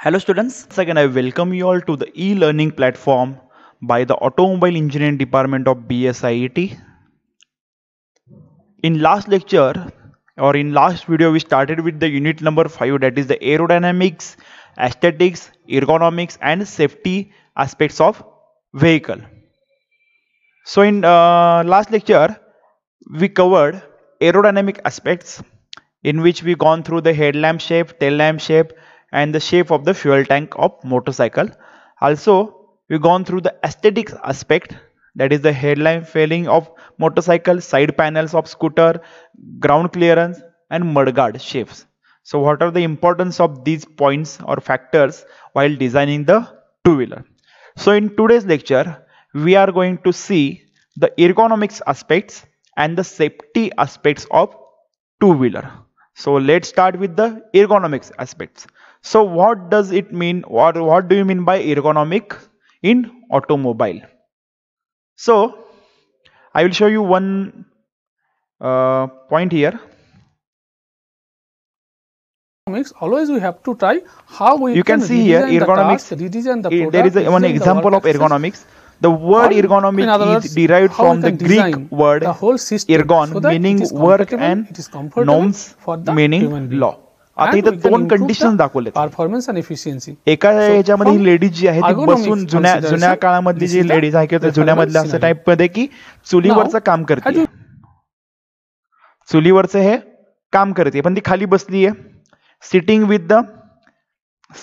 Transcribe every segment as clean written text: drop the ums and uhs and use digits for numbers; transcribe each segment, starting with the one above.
Hello students, once again I welcome you all to the e-learning platform by the Automobile Engineering Department of BSIET. In last lecture or in last video we started with the unit number 5, that is the aerodynamics, aesthetics, ergonomics and safety aspects of vehicle. So in last lecture we covered aerodynamic aspects in which we gone through the headlamp shape, tail lamp shape and the shape of the fuel tank of motorcycle. Also we gone through the aesthetics aspect, that is the headlamp fairing of motorcycle, side panels of scooter, ground clearance and mudguard shapes. So what are the importance of these points or factors while designing the two-wheeler? So in today's lecture we are going to see the ergonomics aspects and the safety aspects of two-wheeler. So let's start with the ergonomics aspects. So what does it mean, what do you mean by ergonomic in automobile? So I will show you one point here. Always we have to try how we you can see here ergonomics. There is one example of ergonomics. The word ergonomic is derived from the Greek word ergon, meaning work, and norms, meaning law. आता इथे दोन conditions दाखवलेत. Performance and efficiency. एका याच्यामध्ये ही ladies जी आहे ती बसून जुन्या काळामधली जी लेडीज आहे किंवा जुन्यामधल्या असं टाइप मध्ये की चुलीवरचं काम करते, चुलीवरचं हे काम करते पण ती खाली बसली आहे. Sitting with the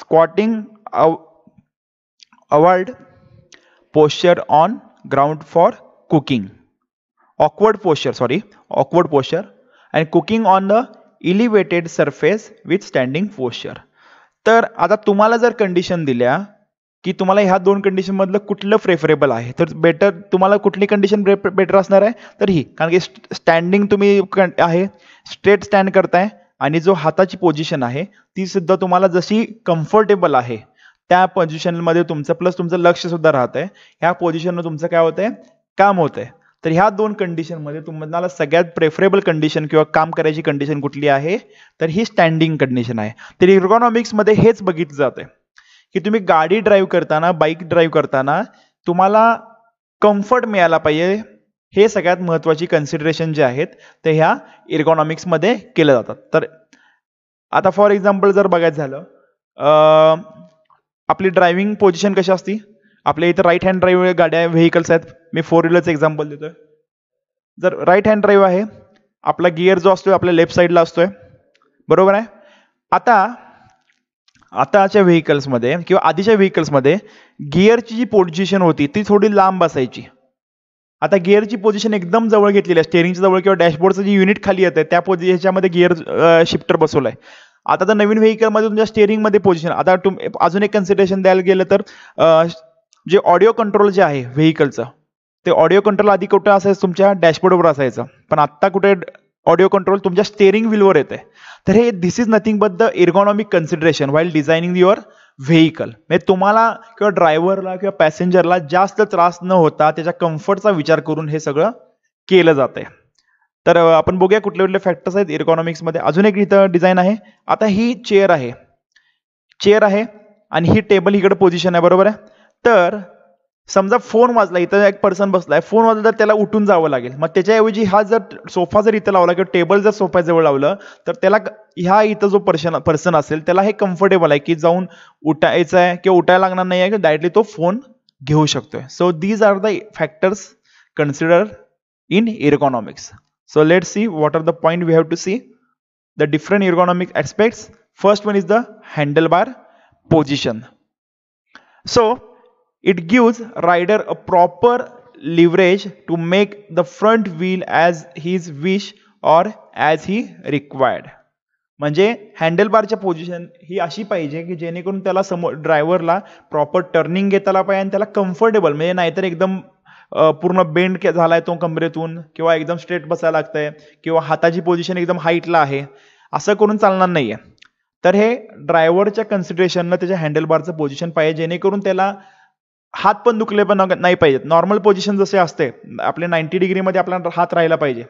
squatting avoid posture on ground for cooking, awkward posture and cooking on the elevated surface with standing posture. तर आता तुम्हाला जर कंडिशन दिल्या की तुम्हाला ह्या दोन कंडिशन मधलं कुठलं प्रेफरेबल आहे तर बेटर, तुम्हाला कुठली कंडिशन बेटर असणार आहे तर ही, कारण की स्टँडिंग तुम्ही आहे, स्ट्रेट स्टँड करताय आणि जो हाताची पोझिशन आहे ती सुद्धा तुम्हाला जशी कम्फर्टेबल आहे त्या पोझिशन मध्ये तुमचं प्लस तुमचं लक्ष सुद्धा राहतंय, ह्या पोझिशनवर तुमचं काय होतंय, काम होतंय. तर ह्या दोन कंडिशन मध्ये तुम्हाला सगळ्यात प्रेफरेबल कंडिशन किंवा काम करायची कंडिशन कुठली आहे तर ही स्टँडिंग कंडिशन आहे. तर इर्गोनॉमिक्स मध्ये हेच बघितलं जातंय की तुम्ही गाडी ड्राईव्ह करताना, बाईक ड्राईव्ह करताना तुम्हाला कम्फर्ट मिळायला पाहिजे, हे सगळ्यात महत्वाची कन्सिडरेशन जे आहेत ते ह्या इर्गोनॉमिक्स मध्ये केले जातात. तर आता फॉर एक्झाम्पल जर बघायचं झालं, आपली ड्रायव्हिंग पोझिशन कशी असती, आपल्या इथं राईट हँड ड्राईव्ह गाड्या व्हेकल्स आहेत. मी फोर व्हीलरचं एक्झाम्पल देतोय. जर राईट हँड ड्राईव्ह आहे, आपला गिअर जो असतोय आपल्या लेफ्ट साईडला असतोय, बरोबर आहे. आताच्या व्हेकल्समध्ये किंवा आधीच्या व्हेकल्समध्ये गिअरची जी पोझिशन होती ती थोडी लांब असायची. आता गिअरची पोझिशन एकदम जवळ घेतलेली आहे, स्टेअरिंगच्या जवळ किंवा डॅशबोर्डचं जे युनिट खाली येतं त्या ह्याच्यामध्ये गिअर शिफ्टर बसवलाय. आता तर नवीन व्हेकल मध्ये तुमच्या स्टेअरिंग मध्ये पोझिशन, आता अजून एक कन्सिडरेशन द्यायला गेलं तर जे ऑडिओ कंट्रोल जे आहे व्हेकलचं, ते ऑडिओ कंट्रोल आधी कुठे असायचं, तुमच्या डॅशबोर्डवर असायचं, पण आता कुठे ऑडिओ कंट्रोल तुमच्या स्टेअरिंग व्हीलवर येते. तर हे this is nothing but the ergonomic consideration while designing your vehicle. म्हणजे तुम्हाला किंवा ड्रायव्हरला किंवा पॅसेंजरला जास्त त्रास न होता त्याच्या कम्फर्टचा विचार करून हे सगळं केलं जातंय. तर आपण बघूया कुठले कुठले फॅक्टर्स आहेत इर्गोनॉमिक्स मध्ये. अजून एक इथं डिझाईन आहे. आता ही चेअर आहे आणि ही टेबल इकडे पोझिशन आहे, बरोबर आहे. तर समजा फोन वाजला, इथं एक पर्सन बसलाय, फोन वाजला तर त्याला उठून जावं लागेल. मग त्याच्याऐवजी हा जर सोफा जर इथं लावला किंवा टेबल जर सोफ्याजवळ लावलं तर त्याला ह्या इथं जो पर्सन असेल त्याला हे कम्फर्टेबल आहे की जाऊन उठायचं आहे किंवा उठायला लागणार नाही आहे की डायरेक्टली तो फोन घेऊ शकतोय. So these are the factors consider in ergonomics. So let's see what are the point we have to see. The different ergonomic aspects. First one is the handlebar position. So it gives rider a proper leverage to make the front wheel as his wish or as he required. म्हणजे हँडलबारच्या position ही अशी पाहिजे की जेणेकरून त्याला समोर ड्रायव्हरला proper turning घेता आला पाहिजे आणि त्याला कम्फर्टेबल, म्हणजे नाहीतर एकदम पूर्ण बेंड झालाय तो कमरेतून किंवा एकदम स्ट्रेट बसायला लागतंय किंवा हाताची पोझिशन एकदम हाईटला आहे, असं करून चालणार नाहीये. तर हे ड्रायव्हरच्या कन्सिडरेशननं त्याच्या हँडलबारचं पोझिशन पाहिजे जेणेकरून त्याला हात पण दुखले पण नाही पाहिजेत. नॉर्मल पोझिशन जसे असते आपले 90 डिग्रीमध्ये आपला हात राहायला पाहिजे.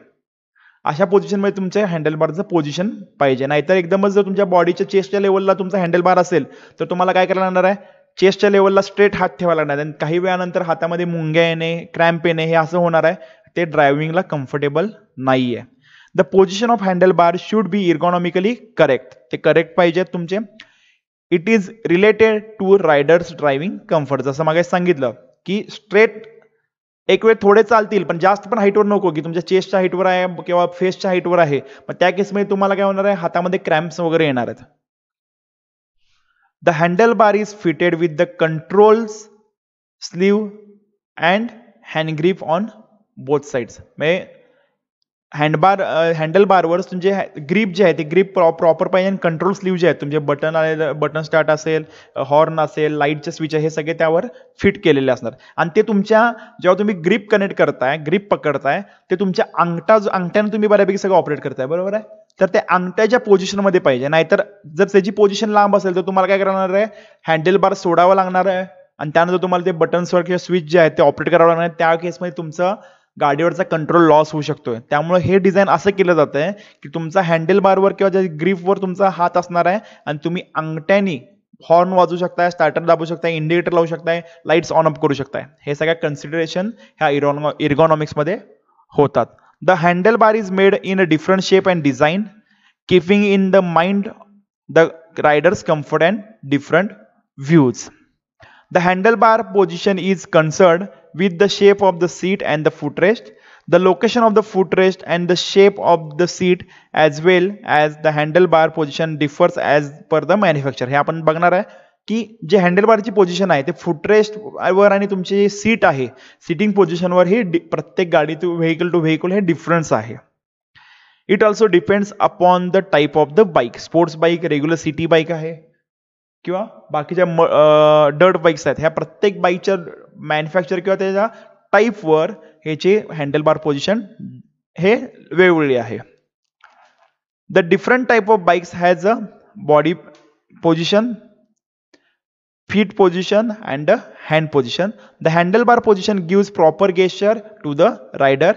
अशा पोझिशनमध्ये तुमच्या हँडलबारचं पोझिशन पाहिजे. नाहीतर एकदमच जर तुमच्या बॉडीच्या चेस्टच्या लेवलला तुमचा हँडलबार असेल तर तुम्हाला काय करायला लागणार आहे, चेस्टच्या लेवलला स्ट्रेट हात ठेवायला लागणार आहे. काही वेळानंतर हातामध्ये मुंग्या येणे, क्रॅम्प येणे हे असं होणार आहे. ते ड्रायव्हिंगला कम्फर्टेबल नाही आहे. The position of handlebar should be ergonomically correct. ते करेक्ट पाहिजेत तुमचे. It is related to riders driving comfort. जसं मागे सांगितलं की स्ट्रेट एक वेळ थोडे चालतील पण जास्त पण हाईटवर नको की तुमच्या चेस्टच्या हाईटवर आहे किंवा फेसच्या हाईटवर आहे. मग त्या केसमध्ये तुम्हाला काय होणार आहे, हातामध्ये क्रॅम्प्स वगैरे येणार आहेत. The handle bar is fitted with the controls slew and hand grip on both sides. म्हणजे हँडल बारवर तुमचे ग्रीप जे आहे ते ग्रीप प्रॉपर पाहिजे आणि कंट्रोल स्लीव जे आहेत तुमचे बटन आले, बटन स्टार्ट असेल, हॉर्न असेल, लाईटचे स्विच हे सगळे त्यावर फिट केलेले असणार. आणि ते तुमच्या जेव्हा तुम्ही ग्रीप कनेक्ट करताय, ग्रीप पकडताय, ते तुमच्या अंगठ्यानं तुम्ही बऱ्यापैकी सगळं ऑपरेट करताय, बरोबर आहे. तर ते अंगठ्याच्या पोझिशनमध्ये पाहिजे. नाहीतर जर त्याची पोझिशन लांब असेल तर तुम्हाला काय करणार आहे, हँडल बार सोडावं लागणार आहे आणि त्यानंतर तुम्हाला ते बटन्सवर किंवा स्विच जे आहेत ते ऑपरेट करावं लागणार आहे. त्या केसमध्ये तुमचं गाडीवरचा कंट्रोल लॉस होऊ शकतोय. त्यामुळे हे डिझाईन असं केलं जातं आहे की तुमचा हँडल बारवर किंवा ज्या ग्रीपवर तुमचा हात असणार आहे आणि तुम्ही अंगठ्यानी हॉर्न वाजवू शकताय, स्टार्टर दाबू शकताय, इंडिकेटर लावू शकताय, लाईट्स ऑन अप करू शकताय. हे सगळ्या कन्सिडरेशन ह्या इर्गॉनॉमिक्समध्ये होतात. The handle bar is made in a different shape and design keeping in the mind the riders comfort and different views. The handlebar position is concerned with the shape of the seat and the footrest, the location of the footrest and the shape of the seat as well as the handlebar position differs as per the manufacturer. हे आपण बघणार आहे की जे हँडलबारची position आहे ते footrest वर आणि तुमची सीट आहे सिटिंग पोझिशनवर ही प्रत्येक गाडी व्हेकल टू व्हेकल हे डिफरन्स आहे. It also depends upon the type of the bike. Sports bike, regular city bike आहे किंवा बाकीच्या डर्ट बाईक्स आहेत, ह्या प्रत्येक बाईकच्या मॅन्युफॅक्चर किंवा त्याच्या टाईपवर ह्याचे हँडलबार पोझिशन हे वेगवेगळी आहे. The different type of bikes has a body position, feet position and hand position. The handlebar position gives proper gesture to the rider.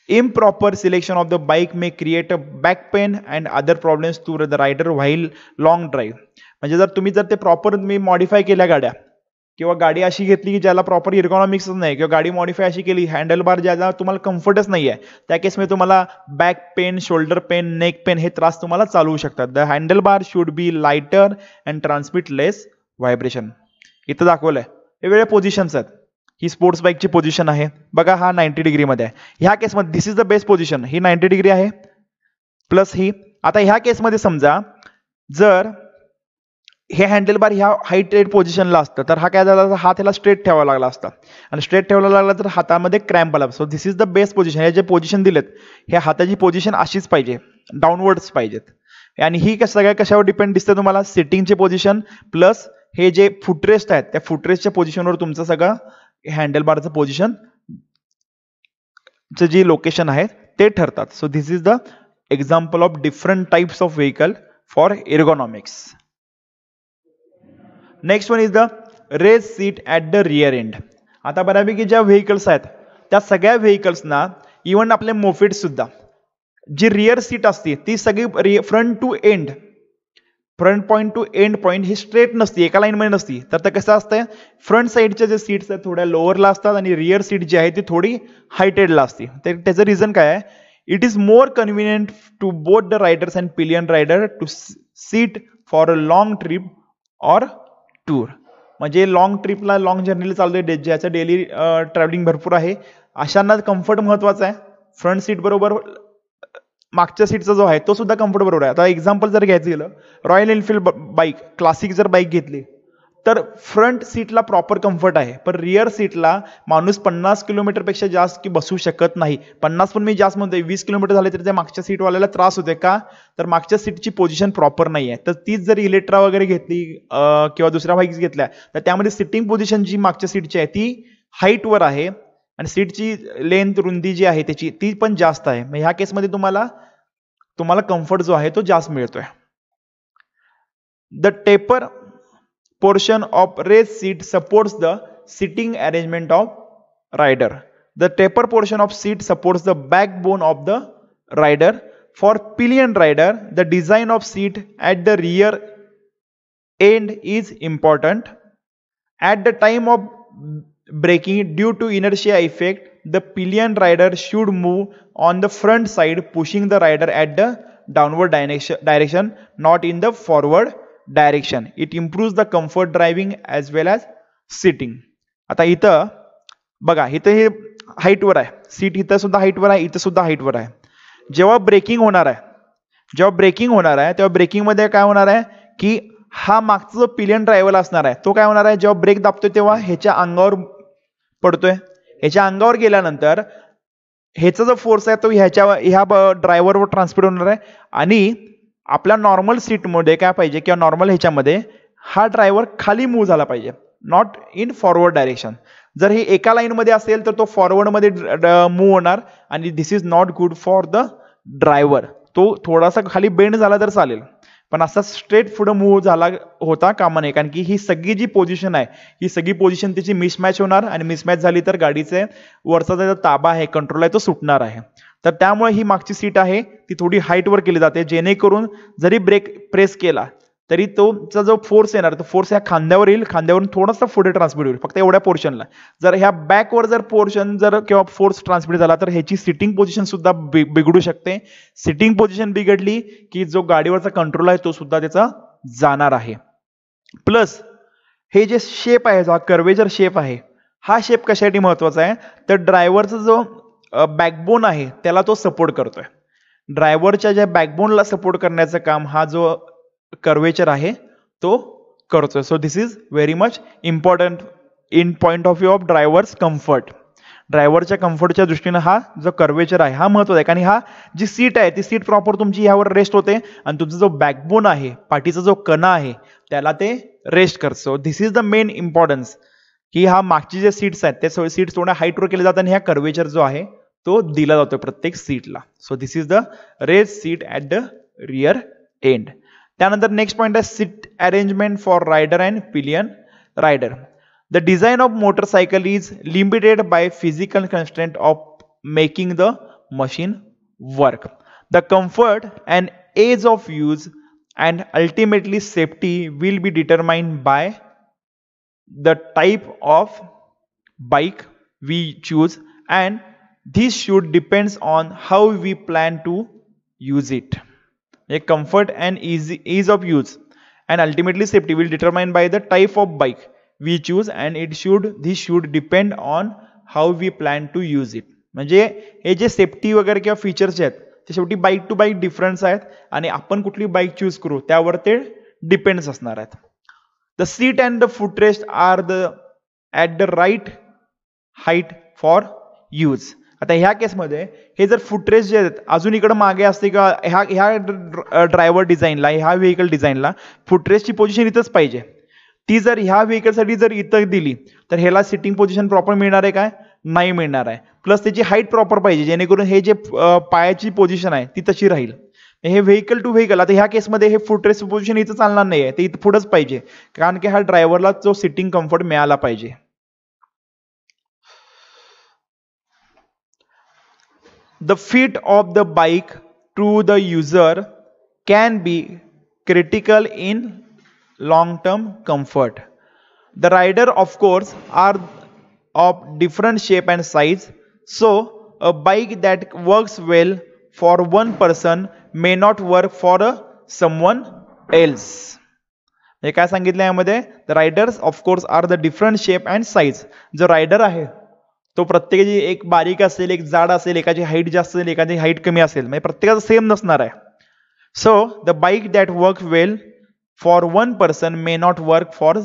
Improper selection of the bike may create a back pain and other problems to the rider while long drive. म्हणजे जर तुम्ही ते proper तुम्ही modify केल्या गाड्या किंवा गाडी अशी घेतली की ज्याला प्रॉपर इर्गॉनॉमिक्स नाही किंवा गाडी मॉडिफाय अशी केली हँडल बार ज्याला तुम्हाला कम्फर्टच नाही आहे, त्या केसमध्ये तुम्हाला back pain, shoulder pain, neck pain हे त्रास तुम्हाला चालू होऊ शकतात. The handle bar should be lighter and transmit less vibration. इथं दाखवलंय वेगवेगळ्या पोझिशन्स आहेत. ही स्पोर्ट्स बाईकची पोझिशन आहे बघा, हा 90 डिग्रीमध्ये आहे. ह्या केसमध्ये this is the best position, ही 90 डिग्री आहे प्लस ही. आता ह्या केसमध्ये समजा जर हे हँडल बार ह्या हाईटेड पोझिशनला असतं तर हा काय झाला, हात ह्याला स्ट्रेट ठेवावा लागला असता आणि स्ट्रेट ठेवायला लागला तर हातामध्ये क्रॅम्प आला. So this is the best position. हे जे पोझिशन दिलेत हे हाताची पोझिशन अशीच पाहिजे, डाऊनवर्ड्स पाहिजेत. आणि ही सगळ्या कशावर डिपेंड दिसतं तुम्हाला, सिटिंगचे पोझिशन प्लस हे जे फुटरेस्ट आहेत त्या फुटरेस्टच्या पोझिशनवर तुमचं सगळं हँडल बारचं पोझिशन जी लोकेशन आहे ते ठरतात. So this is the example of different types of vehicle for ergonomics. Next one is the race seat at the rear end. आता बऱ्यापैकी ज्या व्हेकल्स आहेत त्या सगळ्या व्हेकल्सना इव्हन आपले मोफेड सुद्धा जी रिअर सीट असते ती सगळी front to end, front point to end point ही स्ट्रेट नसती, एका लाईनमध्ये नसती. तर ते कसं असतं, फ्रंट साईडच्या जे सीट्स आहेत थोड्या लोअरला असतात आणि रिअर सीट जी आहे ती थोडी हायटेडला असते. त्याचं रिझन काय आहे, it is more convenient to both the riders and pillion rider to seat for a long trip or tour. म्हणजे लॉंग ट्रिपला, लॉंग जर्नीला चालतोय, ज्याचं डेली ट्रॅव्हलिंग भरपूर आहे, अशांना कम्फर्ट महत्वाचा आहे. फ्रंट सीट बरोबर मागच्या सीटचा जो आहे तो सुद्धा कम्फर्ट बरोबर आहे. आता एक्झाम्पल जर घ्यायचं गेलं, रॉयल एनफिल्ड बाईक क्लासिक जर बाईक घेतली तर फ्रंट सीटला प्रॉपर कम्फर्ट आहे, पण रिअर सीटला माणूस 50 किलोमीटरपेक्षा जास्त की बसू शकत नाही. 50 पण मी जास्त म्हणतोय, 20 किलोमीटर झाले तरी त्या मागच्या सीटवाल्याला त्रास होते. का तर मागच्या सीटची पोझिशन प्रॉपर नाही आहे. तर तीच जर इलेक्ट्रा वगैरे घेतली किंवा दुसऱ्या बाईक्स घेतल्या तर त्यामध्ये सिटिंग पोझिशन जी मागच्या सीटची आहे ती हाईटवर आहे आणि सीटची लेंथ, रुंदी जी आहे त्याची ती पण जास्त आहे. मग ह्या केसमध्ये तुम्हाला कम्फर्ट जो आहे तो जास्त मिळतोय. The taper portion of race seat supports the sitting arrangement of rider. The taper portion of seat supports the backbone of the rider. For pillion rider, the design of seat at the rear end is important. At the time of braking, due to inertia effect, the pillion rider should move on the front side, pushing the rider at the downward direction, not in the forward direction. It improves the comfort driving as well as sitting. आता इथं बघा, इथं हे हाईटवर आहे, seat इथं सुद्धा हाईटवर आहे, इथं सुद्धा हाईटवर आहे. जेव्हा ब्रेकिंग होणार आहे तेव्हा ब्रेकिंग मध्ये काय होणार आहे की हा मागचा जो पिलियन ड्रायव्हर असणार आहे तो काय होणार आहे, जेव्हा ब्रेक दाबतोय तेव्हा ह्याच्या अंगावर पडतोय. ह्याच्या अंगावर गेल्यानंतर ह्याचा जो फोर्स आहे तो ह्या ड्रायव्हरवर ट्रान्सफर होणार आहे. आणि आपल्या नॉर्मल सीटमध्ये काय पाहिजे किंवा नॉर्मल ह्याच्यामध्ये हा ड्रायव्हर खाली मूव्ह झाला पाहिजे, नॉट इन फॉरवर्ड डायरेक्शन. जर हे एका लाईन मध्ये असेल तर तो फॉरवर्ड मध्ये मूव्ह होणार आणि this is not good for the driver. तो थोडासा खाली बेंड झाला तर चालेल, पण असा स्ट्रेट पुढे मूव्ह झाला होता कामा नये, कारण की ही सगळी जी पोझिशन आहे ही सगळी पोझिशन त्याची मिसमॅच होणार आणि मिसमॅच झाली तर गाडीचे वरचा जो ताबा आहे, कंट्रोल आहे, तो सुटणार आहे. तर त्यामुळे ही मागची सीट आहे ती थोडी हाईटवर केली जाते, जेणेकरून जरी ब्रेक प्रेस केला तरी तो जो फोर्स येणार तो फोर्स ह्या खांद्यावर येईल, खांद्यावरून थोडासा पुढे ट्रान्समिट होईल फक्त एवढ्या पोर्शनला. जर ह्या बॅकवर जर पोर्शन जर किंवा फोर्स ट्रान्समिट झाला तर ह्याची सिटिंग पोझिशन सुद्धा बिघडू शकते. सिटिंग पोझिशन बिघडली की जो गाडीवरचा कंट्रोल आहे तो सुद्धा त्याचा जाणार आहे. प्लस हे जे शेप आहे, जो कर्वेचर शेप आहे, हा शेप कशासाठी महत्वाचा आहे तर ड्रायव्हरचा जो बॅकबोन आहे त्याला तो सपोर्ट करतोय. ड्रायव्हरच्या ज्या बॅकबोनला सपोर्ट करण्याचं काम हा जो कर्वेचर आहे तो करतोय. So this is very much important in point of view of drivers comfort. ड्रायव्हरच्या कम्फर्टच्या दृष्टीने हा जो कर्वेचर आहे हा महत्वाचा आहे, कारण हा जी सीट आहे ती सीट प्रॉपर तुमची यावर रेस्ट होते आणि तुमचा जो बॅकबोन आहे, पाठीचा जो कणा आहे त्याला ते रेस्ट करतो. दिस इज द मेन इम्पॉर्टन्स की हा मागची जे सीट्स आहेत ते सीट्स थोड्या हाईटवर केले जातात आणि ह्या कर्वेचर जो आहे तो दिला जातो प्रत्येक सीटला. So this is the rest seat at the rear end. त्यानंतर नेक्स्ट पॉइंट आहे seat arrangement for rider and pillion rider. The design of motorcycle is limited by physical constraint of making the machine work. The comfort and ease of use and ultimately safety will be determined by the type of bike we choose, and this should depends on how we plan to use it. A comfort and ease of use and ultimately safety will determined by the type of bike we choose, and this should depend on how we plan to use it. म्हणजे हे जे safety वगैरे किंवा features आहेत ते शेवटी bike to bike difference आहेत आणि आपण कुठली बाईक चूज करू त्यावर ते डिपेंड्स असणार आहेत. The seat and the footrest are at the right height for use. आता ह्या केसमध्ये हे जर फुटरेस्ट जे आहेत अजून इकडे मागे असते का ह्या ड्रायव्हर डिझाईनला, ह्या व्हेकल डिझाईनला फुटरेस्टची पोझिशन इथंच पाहिजे. ती जर ह्या व्हेकलसाठी जर इथं दिली तर ह्याला सिटिंग पोझिशन प्रॉपर मिळणार आहे काय, नाही मिळणार आहे. प्लस त्याची हाईट प्रॉपर पाहिजे जेणेकरून हे जे पायाची पोझिशन आहे ती तशी राहील. हे व्हेकल टू व्हेकल, आता ह्या केसमध्ये हे फुटरेस्ट पोझिशन इथं चालणार नाहीये, ते इथं पुढंच पाहिजे कारण की हा ड्रायव्हरला जो सिटिंग कम्फर्ट मिळाला पाहिजे. The feet of the bike to the user can be critical in long term comfort. The rider of course are of different shape and size, so a bike that works well for one person may not work for someone else. हे काय सांगितलं यामध्ये, the riders of course are the different shape and size. जो rider आहे तो प्रत्येकाची एक बारीक असेल, एक जाड असेल, एकाची हाईट जास्त असेल, एकाची हाईट कमी असेल, म्हणजे प्रत्येकाचं सेम नसणार आहे. So the bike that work well for one person may not work for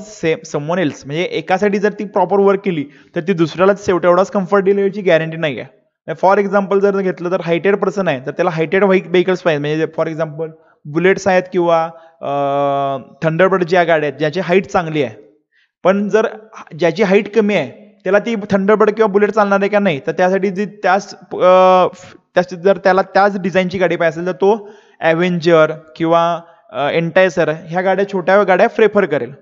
someone else. म्हणजे एकासाठी जर ती प्रॉपर वर्क केली तर ती दुसऱ्याला तेवढाच कम्फर्ट दिल्याची गॅरंटी नाही आहे. फॉर एक्झाम्पल जर घेतलं तर हायटेड पर्सन आहे तर त्याला हायटेड व्हेकल्स पाहिजे. म्हणजे फॉर एक्झाम्पल बुलेट्स आहेत किंवा थंडरबर्ड ज्या गाड्या आहेत ज्याची हाईट चांगली आहे, पण जर ज्याची हाईट कमी आहे त्याला ती थंडरबर्ड किंवा बुलेट चालणार आहे का नाही, तर त्यासाठी जर त्याला त्याच डिझाईनची गाडी पाहिजे असेल तर तो ॲव्हेंजर किंवा एंटायसर ह्या गाड्या, छोट्या गाड्या प्रेफर करेल.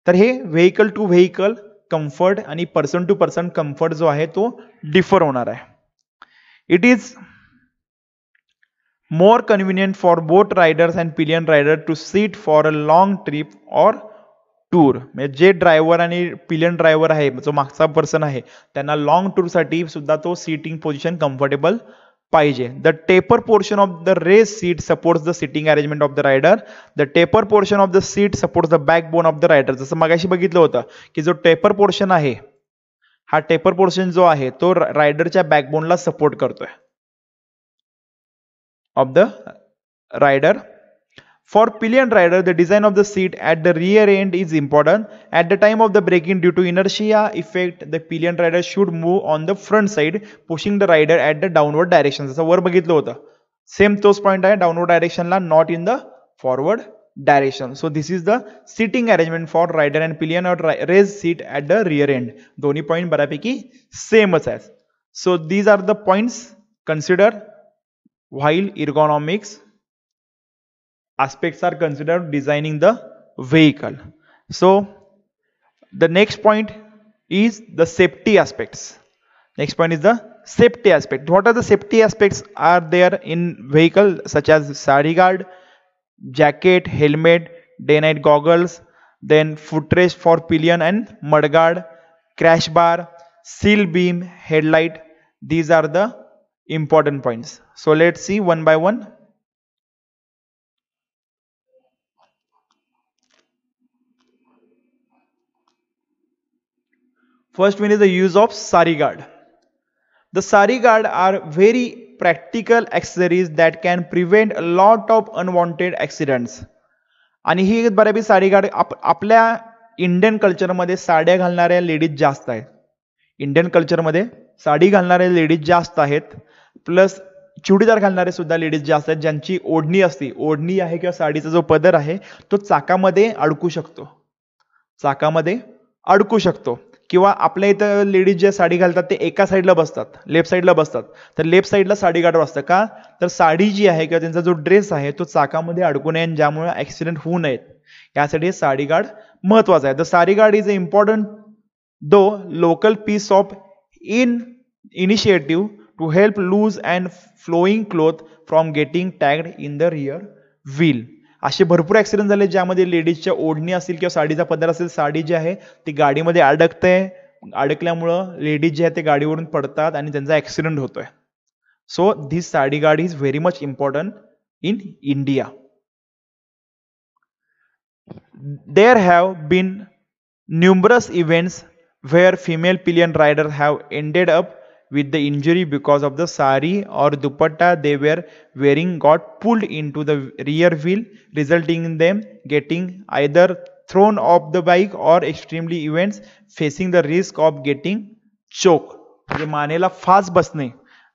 तर हे व्हेकल टू व्हेकल कम्फर्ट आणि पर्सन टू पर्सन कम्फर्ट जो आहे तो डिफर होणार आहे. It is more convenient for both riders and pillion rider to sit for a long trip or tour. म्हणजे जे ड्रायव्हर आणि पिलियन ड्रायव्हर आहे, जो मागचा पर्सन आहे, त्यांना लॉंग टूर साठी सुद्धा तो सीटिंग पोझिशन कम्फर्टेबल पाहिजे. The taper portion of the race seat supports the sitting arrangement of the rider. The taper portion of the seat supports the backbone of the rider. जसं मगाशी बघितलं होतं की जो टेपर पोर्शन आहे, हा taper portion जो आहे तो रायडरच्या बॅकबोनला सपोर्ट करतोय of the rider. For pillion rider, the design of the seat at the rear end is important. At the time of the braking, due to inertia effect, the pillion rider should move on the front side, pushing the rider at the downward direction. जसं वर बघितलं होतं, same तोच point आहे, downward डायरेक्शनला, not in the forward direction. So this is the sitting arrangement for rider and pillion or rest seat at the rear end. दोन्ही point बऱ्यापैकी सेमच आहेत. So these are the points consider while ergonomics aspects are considered designing the vehicle. So the next point is the safety aspects. Next point is the safety aspect. What are the safety aspects are there in vehicle, such as side guard, jacket, helmet, day night goggles, then footrest for pillion and mudguard, crash bar, seal beam, headlight. These are the important points. So let's see one by one. First one is the use of sari guard. The sari guard are very practical accessories that can prevent a lot of unwanted accidents. आणि ही बऱ्यापैकी sari guard आपल्या Indian कल्चरमध्ये साड्या घालणाऱ्या ladies जास्त आहेत. Indian कल्चरमध्ये साडी घालणारे लेडीज जास्त आहेत, प्लस चुडीदार घालणारे सुद्धा लेडीज जास्त आहेत. ज्यांची ओढणी असते, ओढणी आहे किंवा साडीचा जो पदर आहे तो चाकामध्ये अडकू शकतो, चाकामध्ये अडकू शकतो. किंवा आपल्या इथं लेडीज जे साडी घालतात ते एका साईडला बसतात, लेफ्ट साईडला बसतात, तर लेफ्ट साईडला साडी गार्ड असतं का, तर साडी जी आहे किंवा त्यांचा जो ड्रेस आहे तो चाकामध्ये अडकू नये, ज्यामुळे ऍक्सिडेंट होऊ नयेत, यासाठी साडी गार्ड महत्वाचा आहे. The sari guard is a important though local piece of initiative to help loose and flowing cloth from getting tagged in the rear wheel. असे भरपूर ऍक्सिडेंट झाले ज्यामध्ये लेडीजच्या ओढणी असेल किंवा साडीचा पदर असेल, साडी जी आहे ती गाडीमध्ये अडकते, अडकल्यामुळं लेडीज जे आहे ते गाडीवरून पडतात आणि त्यांचा ऍक्सिडेंट होतोय. So this sari guard is very much important in India. There have been numerous events where female pillion riders have ended up with the injury because of the sari or dupatta they were wearing got pulled into the rear wheel, resulting in them getting either thrown off the bike or extremely events facing the risk of getting choke. म्हणजे मानेला फास बसणे,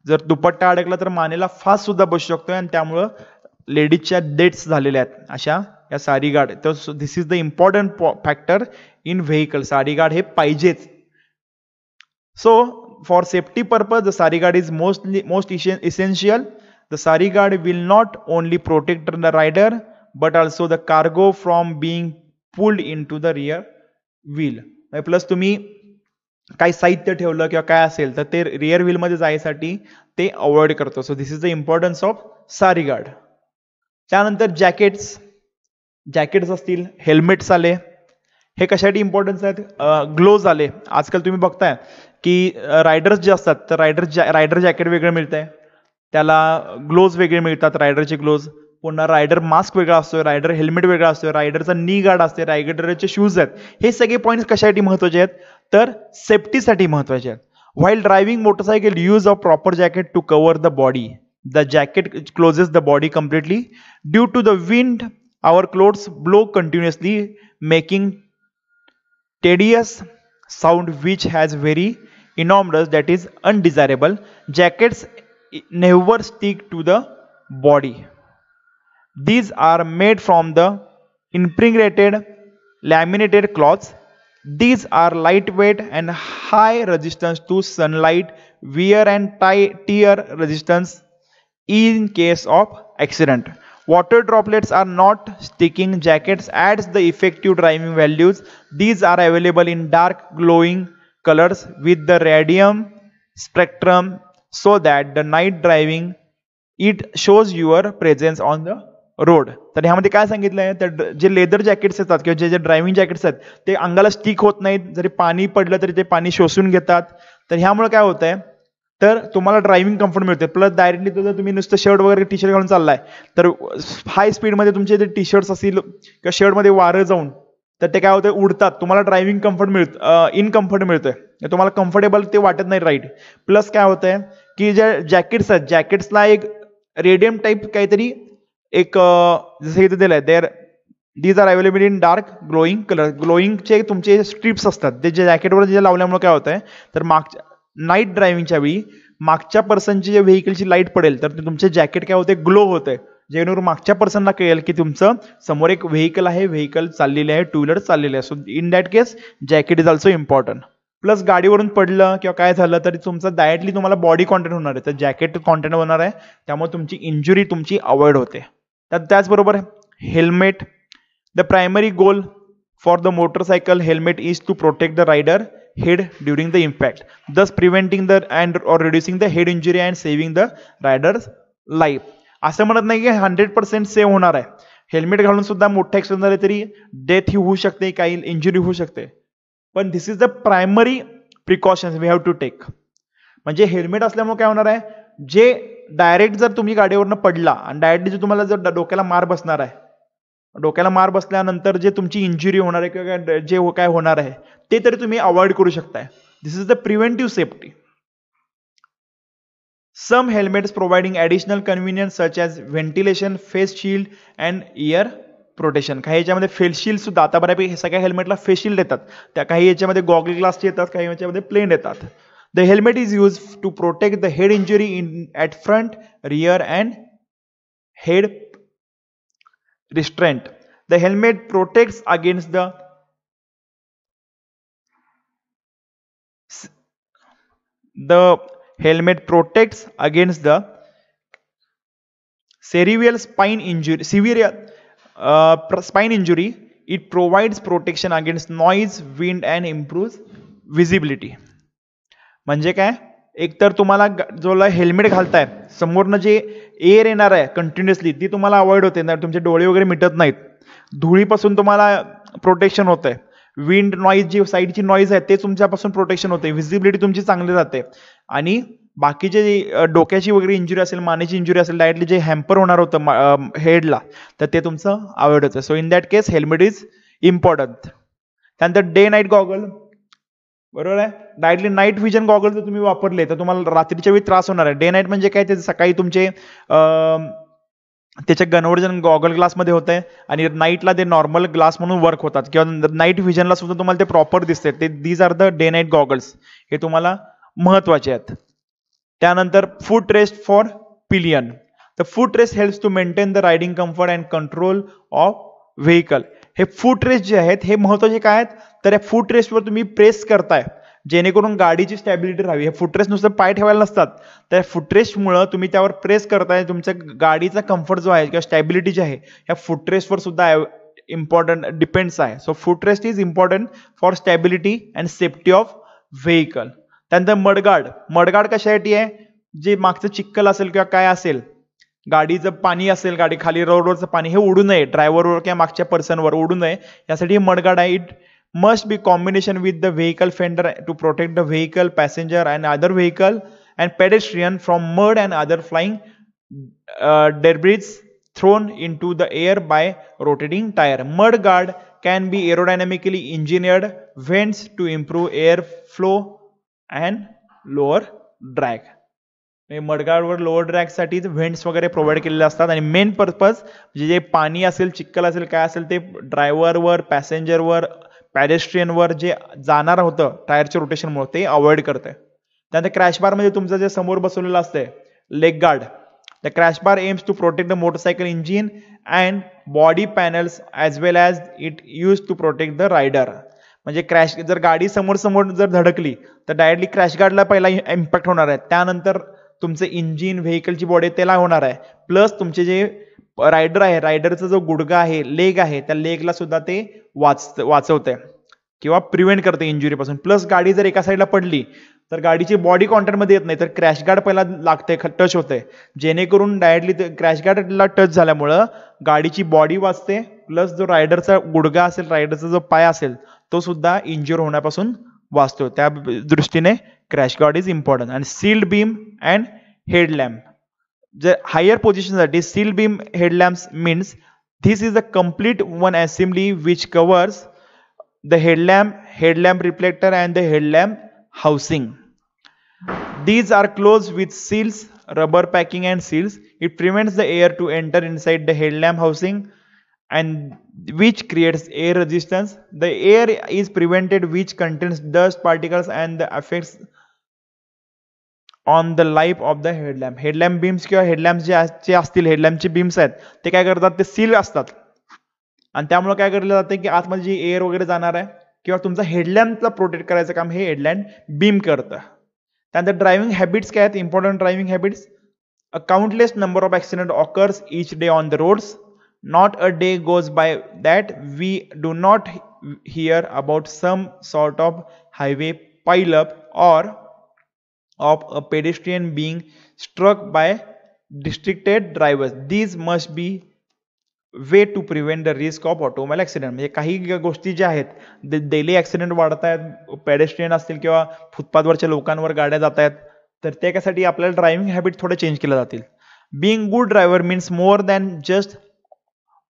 जर दुपट्टा अडकला तर मानेला फास सुद्धा बसू शकतोय आणि त्यामुळं लेडीजच्या डेथ्स झालेल्या आहेत अशा या साडी गार्ड. तर this is the important factor in vehicle. Sari guard हे पाहिजेच. So for safety purpose the sari guard is most essential. The sari guard will not only protect the rider but also the cargo from being pulled in to the rear wheel. Plus तुम्ही काही साहित्य ठेवलं किंवा काय असेल तर ते रिअर व्हील मध्ये जायसाठी ते अवॉइड करतो. So this is the importance of sari guard. त्यानंतर जॅकेट्स असतील, हेल्मेट्स आले, हे कशासाठी इम्पॉर्टन्स आहेत. ग्लोव्ज आले. आजकाल तुम्ही बघताय की रायडर्स जे असतात तर रायडर जॅकेट वेगळं मिळतंय, त्याला ग्लोव्ज वेगळे मिळतात, रायडरचे ग्लोव्ज. पुन्हा रायडर मास्क वेगळा असतोय, रायडर हेल्मेट वेगळा असतोय, रायडरचा नी गार्ड असते, रायडरचे शूज आहेत. हे सगळे पॉईंट्स कशासाठी महत्वाचे आहेत तर सेफ्टीसाठी महत्वाचे आहेत. While driving motorcycle use of proper jacket to cover the body. The jacket closes the body completely. Due to the wind, our clothes blow continuously, making tedious sound which has very enormous, that is undesirable. Jackets never stick to the body. These are made from the impregnated laminated cloths. These are lightweight and high resistance to sunlight, wear and tear resistance in case of accident. Water droplets are not sticking. Jackets adds the effective driving values. These are available in dark glowing colors with the radium spectrum so that the night driving it shows your presence on the road. तर ह्यामध्ये काय सांगितलंय, तर जे leather jackets येतात किंवा जे driving jackets आहेत ते अंगाला स्टिक होत नाहीत, जरी पाणी पडलं तरी ते पाणी शोषून घेतात. तर ह्यामुळे काय होतंय, तर तुम्हाला ड्रायव्हिंग कम्फर्ट मिळते. प्लस डायरेक्टली जर तुम्ही नुसतं शर्ट वगैरे टी शर्ट घालून चाललाय तर हाय स्पीडमध्ये तुमचे जे टी शर्ट्स असतील किंवा शर्टमध्ये वारं जाऊन तर ते काय होतं, उडतात. तुम्हाला ड्रायव्हिंग कम्फर्ट मिळतं, इनकम्फर्ट मिळतोय, तुम्हाला कम्फर्टेबल ते वाटत नाही राईट. प्लस काय होतंय की जे जॅकेट्स आहेत जॅकेट्सला एक रेडियम टाईप काहीतरी एक जसं इथे दिलंय there these are available in dark glowing colour. ग्लोईंगचे तुमचे स्ट्रिप्स असतात ते जे जॅकेटवर जे लावल्यामुळे काय होतंय, तर मागच्या नाईट ड्रायव्हिंगच्या वेळी मागच्या पर्सनची जे व्हेकलची लाईट पडेल तर तुमचे जॅकेट काय होते, ग्लो होते, जेणेकरून मागच्या पर्सनला कळेल की तुमचं समोर एक व्हेकल आहे, व्हेकल चाललेले आहे, टू व्हीलर चाललेले आहे. So in that case jacket is also important. Plus गाडीवरून पडलं किंवा काय झालं तरी तुमचं डायरेक्टली तुम्हाला बॉडी कॉन्टॅक्ट होणार आहे, तर जॅकेट कॉन्टॅक्ट होणार आहे, त्यामुळे तुमची इंजुरी तुमची अवॉइड होते. त्याचबरोबर helmet. The primary goal for the motorcycle helmet is to protect the rider head during the impact, thus preventing the and or reducing the head injury and saving the rider's life. असं म्हणत नाही की 100% save होणार आहे. Helmet घालून सुद्धा मोठा accident झाले तरी डेथ ही होऊ शकते, काही इंजुरी होऊ शकते. पण this is the primary precautions we have to take. म्हणजे हेल्मेट असल्यामुळे काय होणार आहे, जे डायरेक्ट जर तुम्ही गाडीवरनं पडला आणि डायरेक्टली जे तुम्हाला जर डोक्याला मार बसणार आहे, डोक्याला मार बसल्यानंतर जे तुमची इंजुरी होणार आहे किंवा जे काय होणार आहे ते तरी तुम्ही अवॉइड करू शकताय. This is the preventive safety. Some helmets providing additional convenience such as ventilation, face shield and ear protection. काही याच्यामध्ये फेस शिल्ड सुद्धा आता बऱ्यापैकी सगळ्या हेल्मेटला फेस शिल्ड येतात, त्या काही याच्यामध्ये गॉगल ग्लासचे येतात, काही याच्यामध्ये प्लेन येतात. The helmet is use to protect the head injury in at front, rear and head restraint. The helmet protects against the helmet protects against the cerebral spine injury, severe spine injury. It provides protection against noise, wind and improves visibility. म्हणजे काय, एकतर तुम्हाला जो helmet घालताय समोरनं जे air येणार आहे continuously ती तुम्हाला अवॉइड होते, तुमचे डोळे वगैरे मिटत नाहीत, धुळीपासून तुम्हाला प्रोटेक्शन होतंय, विंड नॉईज जी साईडची नॉईज आहे ते तुमच्यापासून प्रोटेक्शन होते, व्हिजिबिलिटी तुमची चांगली राहते, आणि बाकीचे जे डोक्याची वगैरे इंजुरी असेल, मानेची इंजुरी असेल, डायरेक्टली जे हॅम्पर होणार होतं हेडला तर ते तुमचं अवॉइड होतं. So in that case helmet is important. त्यानंतर डे नाईट गॉगल, बरोबर आहे, डायरेक्टली नाईट व्हिजन गॉगल जर तुम्ही वापरले तर तुम्हाला रात्रीच्या वेळी त्रास होणार आहे. डे नाईट म्हणजे काय, ते सकाळी तुमचे त्याच्या कन्व्हर्जन गॉगल ग्लासमध्ये होत आहे आणि नाईटला ते नॉर्मल ग्लास म्हणून वर्क होतात, किंवा नाईट व्हिजनला सुद्धा तुम्हाला ते प्रॉपर दिसते. ते these are the day night goggles, हे तुम्हाला महत्वाचे आहेत. त्यानंतर foot rest for pillion. The foot rest helps to maintain the riding comfort and control of vehicle. हे फूट रेस्ट जे आहेत हे महत्वाचे काय आहेत, तर या फूट रेस्टवर तुम्ही प्रेस करताय जेणेकरून गाडीची स्टॅबिलिटी राहावी. हे फुटरेस्ट नुसतं पाय ठेवायला नसतात, तर फुटरेस्टमुळं तुम्ही त्यावर प्रेस करताय, तुमच्या गाडीचा कम्फर्ट जो आहे किंवा स्टॅबिलिटी जी आहे ह्या फुटरेस्टवर सुद्धा इम्पॉर्टंट डिपेंड्स आहे. So footrest is important for stability and safety of vehicle. त्यानंतर मडगार्ड. मडगार्ड कशासाठी आहे, जे मागचं चिक्कल असेल किंवा काय असेल, गाडीचं पाणी असेल, गाडी खाली रोडवरचं पाणी हे उडू नये, ड्रायव्हरवर किंवा मागच्या पर्सनवर उडू नये, यासाठी मडगार्ड आहे. It must be combination with the vehicle fender to protect the vehicle, passenger and other vehicle and pedestrian from mud and other flying debris thrown into the air by rotating tire. Mud guard can be aerodynamically engineered vents to improve air flow and lower drag. मडगार्डवर lower drag साठी vents वगैरे provide केलेले असतात आणि main purpose म्हणजे जे पाणी असेल, चिक्कल असेल, काय असेल ते ड्रायव्हरवर, पॅसेंजरवर, पॅडेस्ट्रियनवर जे जाणार होतं टायरच्या रोटेशनमुळे ते अवॉइड करते. त्यानंतर क्रॅश बार मध्ये तुमचं जे समोर बसवलेलं असतंय leg guard. The crash bar aims to protect the motorcycle engine and body panels as well as it use to protect the rider. म्हणजे क्रॅश जर गाडी समोर समोर जर धडकली तर डायरेक्टली क्रॅश गार्डला पहिला इम्पॅक्ट होणार आहे, त्यानंतर तुमचं इंजिन, व्हेकलची बॉडी त्याला होणार आहे, प्लस तुमचे जे रायडर आहे, रायडरचा जो गुडगा आहे, लेग आहे, त्या लेगला सुद्धा ते वाचवतंय. किंवा प्रिव्हेंट करते इंजुरीपासून. प्लस गाडी जर एका साईडला पडली तर गाडीची बॉडी कॉन्टॅक्टमध्ये येत नाही, तर क्रॅश गार्ड पहिला लागते, टच होते, जेणेकरून डायरेक्टली क्रॅश गार्डला टच झाल्यामुळं गाडीची बॉडी वाचते, प्लस जो रायडरचा गुडघा असेल, रायडरचा जो पाय असेल तो सुद्धा इंज्युअर होण्यापासून वाचतो. त्या दृष्टीने क्रॅश गार्ड इज इम्पॉर्टंट. आणि सील्ड बीम अँड हेडलॅम्प, जर हायर पोझिशनसाठी sealed beam headlamps means this is a complete one assembly which covers the headlamp reflector and the headlamp housing. These are closed with seals, rubber packing and seals. It prevents the air to enter inside the headlamp housing and which creates air resistance. The air is prevented which contains dust particles and the effects on the life of the headlamp. Headlamp beams किंवा headlamp जे असतील, हेडलॅम्पचे beams आहेत ते काय करतात, ते seal असतात आणि त्यामुळे काय केलं जातं की आतमध्ये जी एअर वगैरे जाणार आहे किंवा तुमचा हेडलॅम्पला प्रोटेक्ट करायचं काम हे हेडलॅम्प बीम करतं. त्यानंतर ड्रायव्हिंग हॅबिट्स काय आहेत, important driving habits. A countless number of accident occurs each day on the roads. Not a day goes by that we do not hear about some sort of highway pileup or of a pedestrian being struck by distracted drivers. These must be way to prevent the risk of automobile accident. म्हणजे काही गोष्टी ज्या आहेत, daily accident वाढत आहेत, pedestrian असतील किंवा फुटपाथवरच्या लोकांवर गाड्या जात आहेत, तर त्यासाठी आपल्याला ड्रायव्हिंग हॅबिट थोडे चेंज केल्या जातील. Being good driver means more than just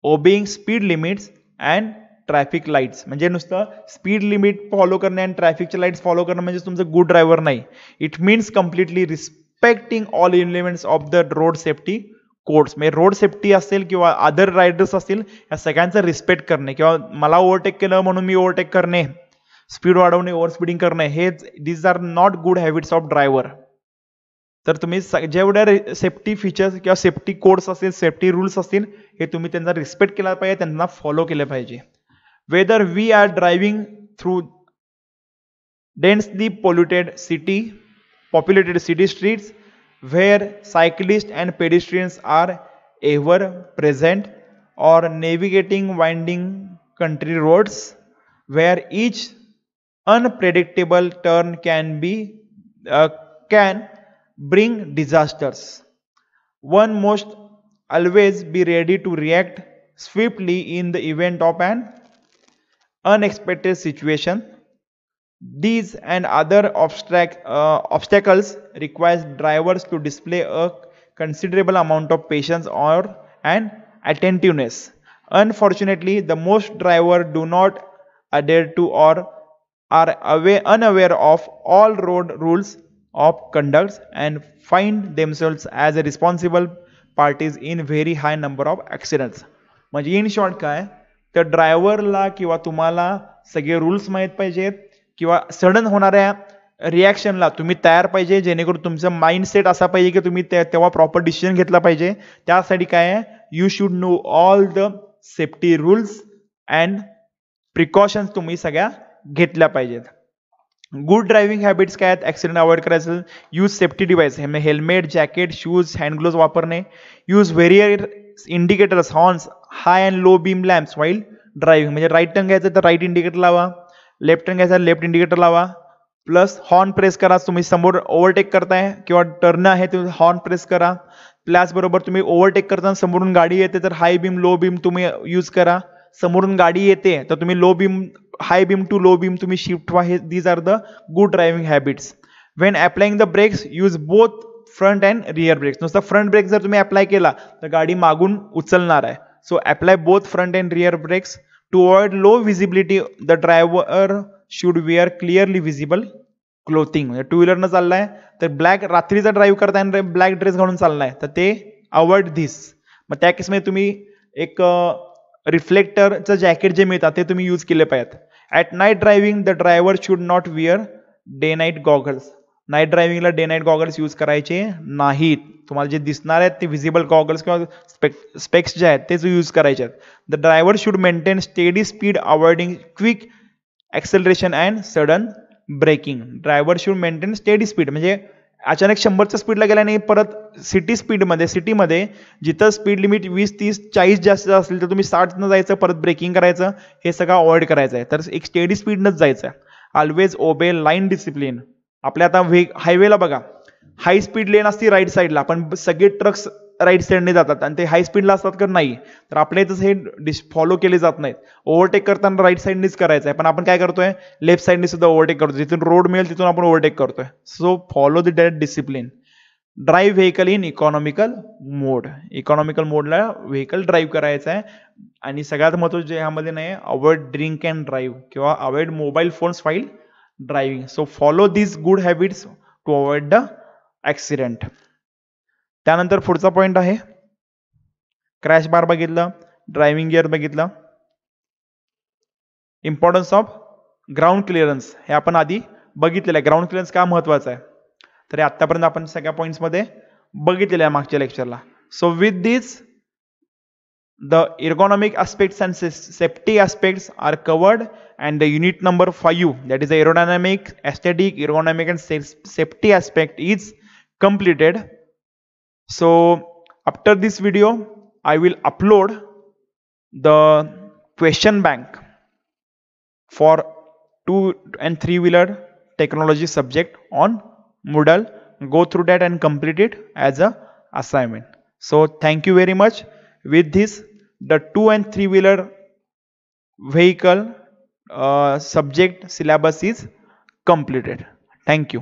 obeying speed limits and traffic lights. म्हणजे नुसतं स्पीड लिमिट फॉलो करणे आणि ट्रॅफिकच्या लाईट्स फॉलो करणं म्हणजे तुमचं गुड ड्रायव्हर नाही. It means completely respecting all elements of the road safety codes. म्हणजे road safety असेल किंवा अदर रायडर्स असतील, या सगळ्यांचा रिस्पेक्ट करणे, किंवा मला ओव्हरटेक केलं म्हणून मी ओव्हरटेक करणे, स्पीड वाढवणे, ओव्हर स्पीडिंग करणे, हे these are not good habits of driver. तर तुम्ही जेवढ्या सेफ्टी फीचर्स किंवा सेफ्टी कोड्स असतील, सेफ्टी रूल्स असतील, हे तुम्ही त्यांचा रिस्पेक्ट केला पाहिजे, त्यांना फॉलो केले पाहिजे. Whether we are driving through densely populated city streets where cyclists and pedestrians are ever present, or navigating winding country roads where each unpredictable turn can bring disasters. One must always be ready to react swiftly in the event of an unexpected situation. These and other obstacles require drivers to display a considerable amount of patience and attentiveness. Unfortunately, the most drivers do not adhere to or are unaware of all road rules of conduct and find themselves as a responsible parties in very high number of accidents. म्हणजे in short काय, तर ड्रायव्हरला किंवा तुम्हाला सगळे rules माहीत पाहिजेत, किंवा सडन होणाऱ्या रिॲक्शनला तुम्ही तयार पाहिजे, जेणेकरून तुमचं माइंडसेट असा पाहिजे की तुम्ही तेव्हा प्रॉपर डिसिजन घेतला पाहिजे. त्यासाठी काय आहे, you should know all the safety rules and precautions तुम्ही सगळ्या घेतल्या पाहिजेत. गुड ड्रायव्हिंग हॅबिट्स काय आहेत, ऍक्सिडेंट अवॉइड करायचं, use safety device, helmet, jacket, shoes, hand gloves वापरणे, use various indicators, horns, high and low beam lamps while driving. म्हणजे right turn घ्यायचं तर राईट इंडिकेटर लावा, लेफ्ट टर्न घ्यायचा लेफ्ट इंडिकेटर लावा, प्लस हॉर्न प्रेस करा. तुम्ही समोर ओव्हरटेक करताय किंवा टर्न आहे ते हॉर्न प्रेस करा. त्याचबरोबर तुम्ही ओव्हरटेक करताना समोरून गाडी येते तर हाय बीम लो बीम तुम्ही यूज करा. समोरून गाडी येते तर तुम्ही low beam, high beam to low beam तुम्ही शिफ्ट व्हा. हे these are the good driving habits. When applying the brakes use both front and rear brakes. नुसता फ्रंट ब्रेक जर तुम्ही अप्लाय केला तर गाडी मागून उचलणार आहे. So apply both front and rear brakes. To avoid low visibility the driver should wear clearly visible clothing. म्हणजे टू व्हीलरनं चाललाय तर ब्लॅक, रात्रीचा ड्राईव्ह करताय ब्लॅक ड्रेस घालून चाललाय तर ते अवॉइड धिस. मग त्या केसमध्ये तुम्ही एक रिफ्लेक्टरचं जॅकेट जे मिळतात ते तुम्ही यूज केले पाहिजेत. At night driving the driver should not wear day night goggles. Night ड्रायव्हिंगला डे नाईट गॉगल्स यूज करायचे नाहीत. तुम्हाला जे दिसणार आहेत ते व्हिजिबल गॉगल्स किंवा स्पेक्स जे आहेत तेच यूज करायचे आहेत. The driver should maintain steady speed avoiding quick acceleration and sudden braking. Driver should maintain steady speed म्हणजे अचानक 100च्या स्पीडला गेल्याने परत सिटीमध्ये जिथं स्पीड लिमिट 20, 30, 40 जास्त असेल तर तुम्ही 60 जायचं, परत ब्रेकिंग करायचं, हे सगळं अवॉइड करायचं आहे. तर एक स्टेडी स्पीडनंच जायचं आहे. ऑलवेज ओबे लाईन डिसिप्लिन. आपल्या आता हायवेला बघा, हाय स्पीड लेन असते राईट साईडला, पण सगळे ट्रक्स राईट साईडने जातात आणि ते हाय स्पीडला असतात का नाही, तर आपल्या इथं हे फॉलो केले जात नाहीत. ओव्हरटेक करताना राईट साईडनीच करायचं आहे, पण आपण काय करतोय, लेफ्ट साईडने सुद्धा ओव्हरटेक करतो. जिथून रोड मिळेल तिथून आपण ओव्हरटेक करतोय. So follow the date discipline. Drive vehicle in economical mode. Economical मोडला व्हेकल ड्राईव्ह करायचं आहे. आणि सगळ्यात महत्त्वाचं जे ह्यामध्ये नाही, अवॉइड ड्रिंक अँड ड्राईव्ह किंवा avoid mobile phones while driving. So follow these good habits to avoid the accident. त्यानंतर पुढचा पॉईंट आहे, क्रॅश बार बघितलं, ड्रायव्हिंग गिअर बघितलं. इम्पॉर्टन्स ऑफ ग्राउंड क्लिअरन्स हे आपण आधी बघितलेलं आहे. ग्राउंड क्लिअरन्स का महत्वाचा आहे, तर आतापर्यंत आपण सगळ्या पॉईंट्समध्ये बघितलेलं आहे मागच्या लेक्चरला. So with this the ergonomic aspects and safety aspects are covered, and the unit number 5, that is the aerodynamic, aesthetic, ergonomic and safety aspect, is completed. So after this video I will upload the question bank for 2 and 3 wheeler technology subject on Moodle. Go through that and complete it as a assignment. So thank you very much. With this, the 2 and 3 wheeler vehicle subject syllabus is completed. Thank you.